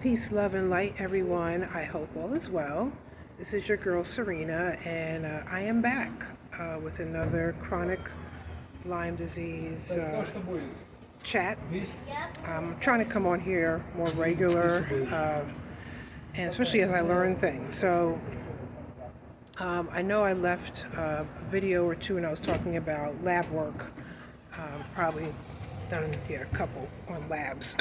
Peace, love, and light, everyone. I hope all is well. This is your girl, Serena, and I am back with another chronic Lyme disease chat. I'm trying to come on here more regular, and especially as I learn things. So, I know I left a video or two and I was talking about lab work, probably done a couple on labs.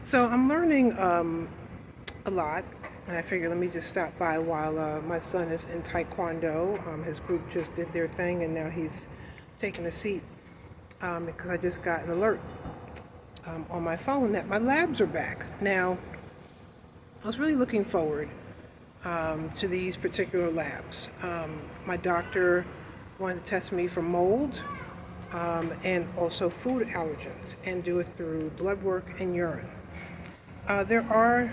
So I'm learning a lot, and I figured let me just stop by while my son is in Taekwondo. His group just did their thing, and now he's taking a seat because I just got an alert on my phone that my labs are back. Now, I was really looking forward to these particular labs. My doctor wanted to test me for mold and also food allergens, and do it through blood work and urine. There are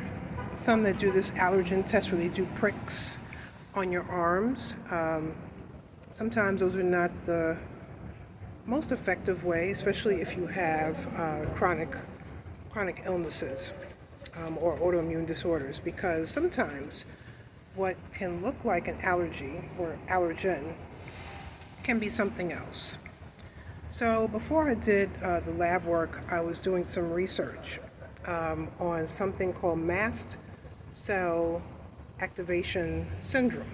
some that do this allergen test where they do pricks on your arms. Sometimes those are not the most effective way, especially if you have chronic illnesses or autoimmune disorders, because sometimes what can look like an allergy or allergen can be something else. So before I did the lab work, I was doing some research on something called Mast Cell Activation Syndrome.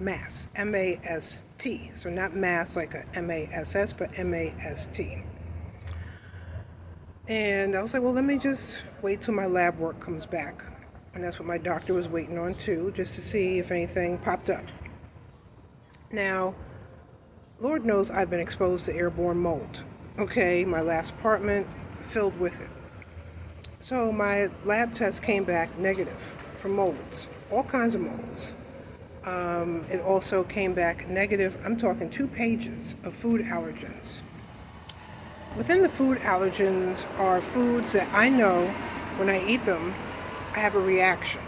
Mast, M-A-S-T. So not mass like a M-A-S-S, but M-A-S-T. And I was like, well, let me just wait till my lab work comes back. And that's what my doctor was waiting on too, just to see if anything popped up. Now, Lord knows I've been exposed to airborne mold. Okay, my last apartment filled with it. So my lab test came back negative for molds, all kinds of molds. It also came back negative, I'm talking 2 pages of food allergens. Within the food allergens are foods that I know when I eat them, I have a reaction.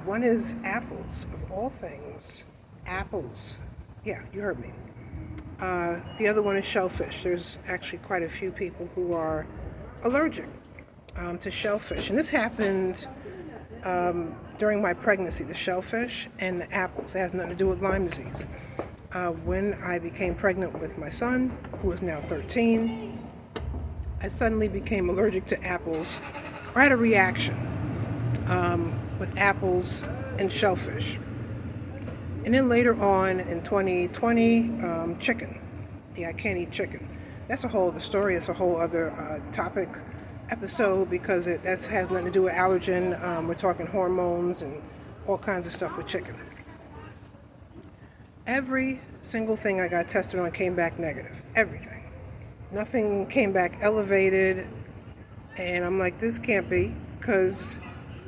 One is apples, of all things. Apples. Yeah, you heard me. The other one is shellfish. There's actually quite a few people who are allergic to shellfish. And this happened during my pregnancy, the shellfish and the apples. It has nothing to do with Lyme disease. When I became pregnant with my son, who is now 13, I suddenly became allergic to apples. I had a reaction with apples and shellfish. And then later on in 2020, chicken. Yeah, I can't eat chicken. That's a whole other story. It's a whole other topic episode, because that has nothing to do with allergen. We're talking hormones and all kinds of stuff with chicken. Every single thing I got tested on came back negative. Everything. Nothing came back elevated. And I'm like, this can't be, because,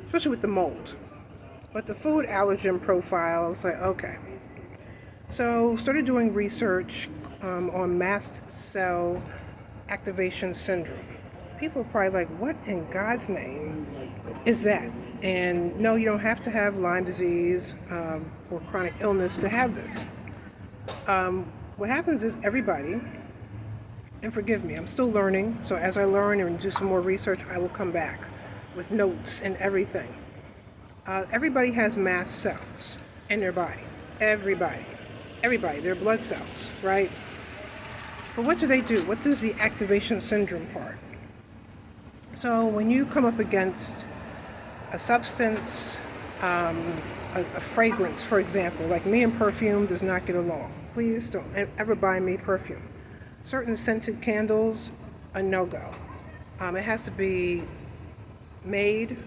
especially with the mold. But the food allergen profile, I was like, okay. So started doing research on Mast Cell Activation Syndrome. People are probably like, what in God's name is that? And no, you don't have to have Lyme disease or chronic illness to have this. What happens is everybody, and forgive me, I'm still learning, so as I learn and do some more research, I will come back with notes and everything. Everybody has mast cells in their body. Everybody, their blood cells, right? But what do they do? What does the activation syndrome part? So when you come up against a substance, a fragrance, for example, like me and perfume does not get along. Please don't ever buy me perfume. Certain scented candles, a no-go. It has to be made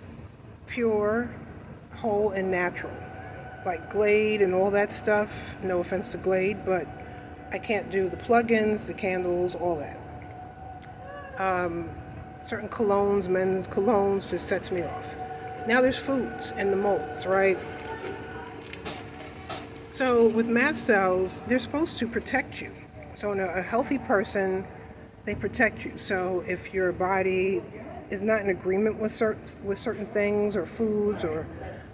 pure, whole, and natural. Like Glade and all that stuff, no offense to Glade, but I can't do the plug-ins, the candles, all that. Certain colognes, men's colognes, just sets me off. Now there's foods and the molds, right? So with mast cells, they're supposed to protect you. So in a healthy person, they protect you. So if your body is not in agreement with certain things or foods or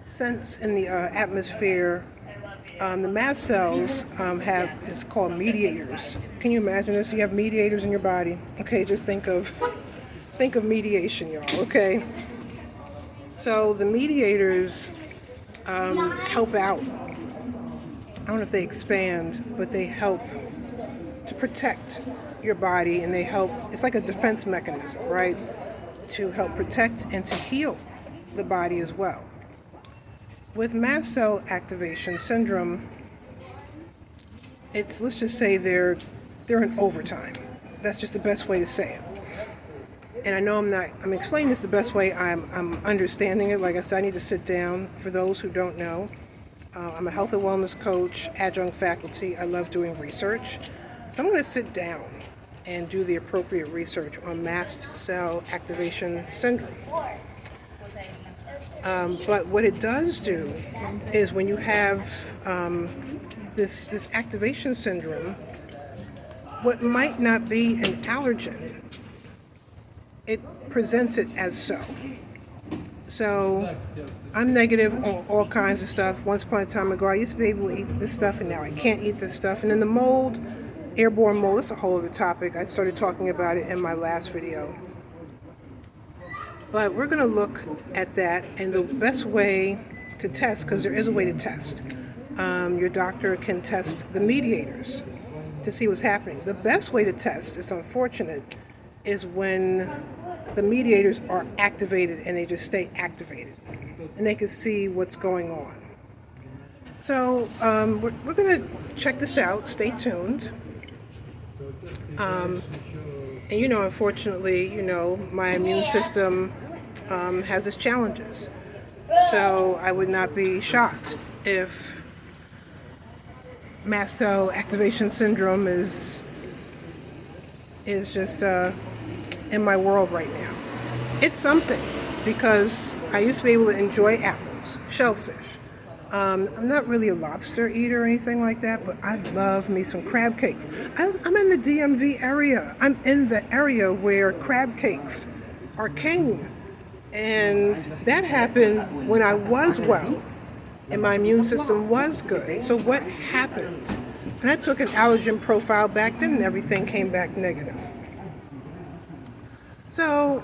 scents in the atmosphere, the mast cells it's called mediators. Can you imagine this? You have mediators in your body. Okay, just think of think of mediation, y'all, okay? So the mediators help out. I don't know if they expand, but they help to protect your body, and they help, it's like a defense mechanism, right? To help protect and to heal the body as well. With Mast Cell Activation Syndrome, it's, let's just say they're in overtime. That's just the best way to say it. And I know I'm explaining this the best way I'm understanding it. Like I said, I need to sit down. For those who don't know, I'm a health and wellness coach, adjunct faculty. I love doing research. So I'm going to sit down and do the appropriate research on Mast Cell Activation Syndrome. But what it does do is when you have this activation syndrome, what might not be an allergen, it presents it as so. So I'm negative on all kinds of stuff. Once upon a time ago, I used to be able to eat this stuff, and now I can't eat this stuff. And then the mold, airborne mold, that's a whole other topic. I started talking about it in my last video. But we're going to look at that, and the best way to test, because there is a way to test. Your doctor can test the mediators to see what's happening. The best way to test, it's unfortunate, is when the mediators are activated and they just stay activated, and they can see what's going on. So we're going to check this out. Stay tuned. And unfortunately, my immune system has its challenges. So I would not be shocked if Mast Cell Activation Syndrome is just in my world right now. It's something, because I used to be able to enjoy apples, shellfish. I'm not really a lobster eater or anything like that, but I love me some crab cakes. I'm in the DMV area. I'm in the area where crab cakes are king. And that happened when I was well and my immune system was good. So what happened? And I took an allergen profile back then, and everything came back negative. So,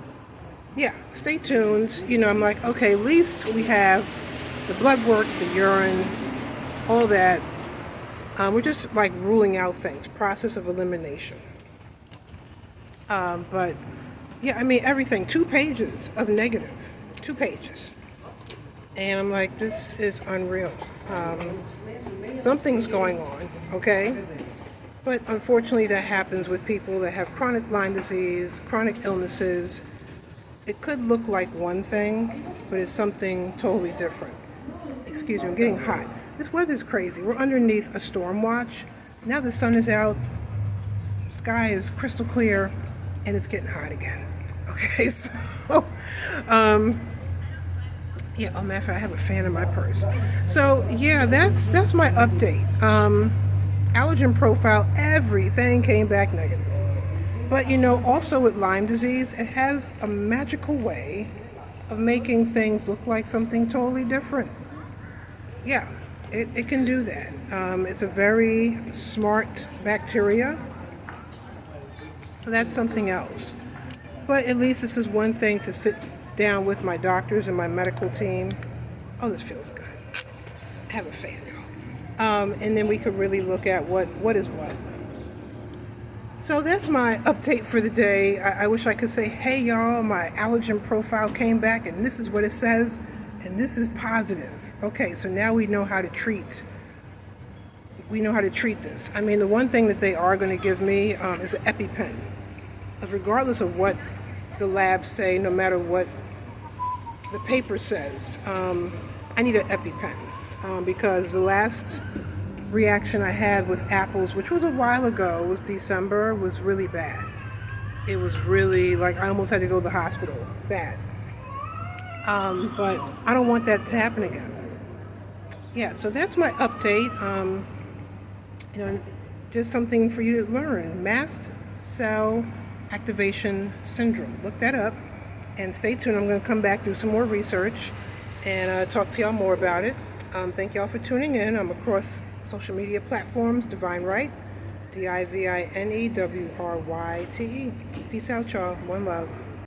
yeah, stay tuned. I'm like, okay, at least we have the blood work, the urine, all that. We're just like ruling out things, process of elimination. But, yeah, everything, 2 pages of negative, 2 pages. And I'm like, this is unreal. Something's going on, okay? But unfortunately, that happens with people that have chronic Lyme disease, chronic illnesses. It could look like one thing, but it's something totally different. Excuse me, I'm getting hot. This weather's crazy. We're underneath a storm watch. Now the sun is out, sky is crystal clear, and it's getting hot again. Okay, so, yeah, matter of fact, I have a fan in my purse. So, yeah, that's my update. Allergen profile, everything came back negative. But, also with Lyme disease, it has a magical way of making things look like something totally different. Yeah, it can do that. It's a very smart bacteria. So that's something else. But at least this is one thing to sit down with my doctors and my medical team. Oh, this feels good. I have a fan, y'all. And then we could really look at what is what. So that's my update for the day. I wish I could say, hey, y'all, my allergen profile came back, and this is what it says, and this is positive. Okay, so now we know how to treat. We know how to treat this. The one thing that they are going to give me is an EpiPen. Regardless of what the labs say, no matter what the paper says, I need an EpiPen because the last reaction I had with apples, which was a while ago, was December, was really bad. It was really, like, I almost had to go to the hospital. Bad. But I don't want that to happen again. Yeah, so that's my update. Just something for you to learn. Mast Cell Activation Syndrome. Look that up and stay tuned. I'm going to come back, do some more research, and talk to y'all more about it. Thank y'all for tuning in. I'm across social media platforms, Divine Right, DIVINEWRYTE. Peace out, y'all. One love.